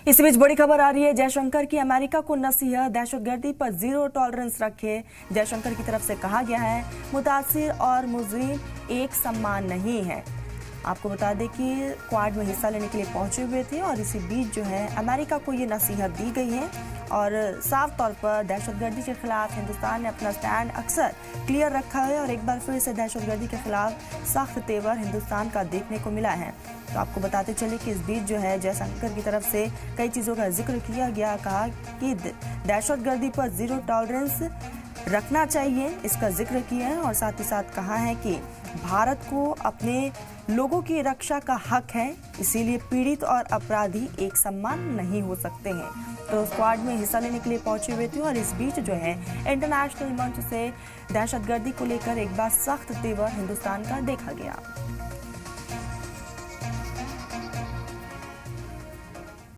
इस बीच बड़ी खबर आ रही है जयशंकर की अमेरिका को नसीहत, दहशतगर्दी पर जीरो टॉलरेंस रखे। जयशंकर की तरफ से कहा गया है मुतासिर और मुजरिम एक समान नहीं है। आपको बता दें कि क्वाड में हिस्सा लेने के लिए पहुंचे हुए थे और इसी बीच जो है अमेरिका को ये नसीहत दी गई है और साफ तौर पर दहशतगर्दी के खिलाफ हिंदुस्तान ने अपना स्टैंड अक्सर क्लियर रखा है और एक बार फिर से दहशतगर्दी के खिलाफ सख्त तेवर हिंदुस्तान का देखने को मिला है। तो आपको बताते चले कि इस बीच जो है जयशंकर की तरफ से कई चीज़ों का जिक्र किया गया, कहा कि दहशतगर्दी पर जीरो टॉलरेंस रखना चाहिए, इसका जिक्र किया है और साथ ही साथ कहा है कि भारत को अपने लोगों की रक्षा का हक है, इसीलिए पीड़ित और अपराधी एक समान नहीं हो सकते हैं। तो स्क्वाड में हिस्सा लेने के लिए पहुंचे हुए थे और इस बीच जो है इंटरनेशनल मंच से दहशतगर्दी को लेकर एक बार सख्त तेवर हिंदुस्तान का देखा गया।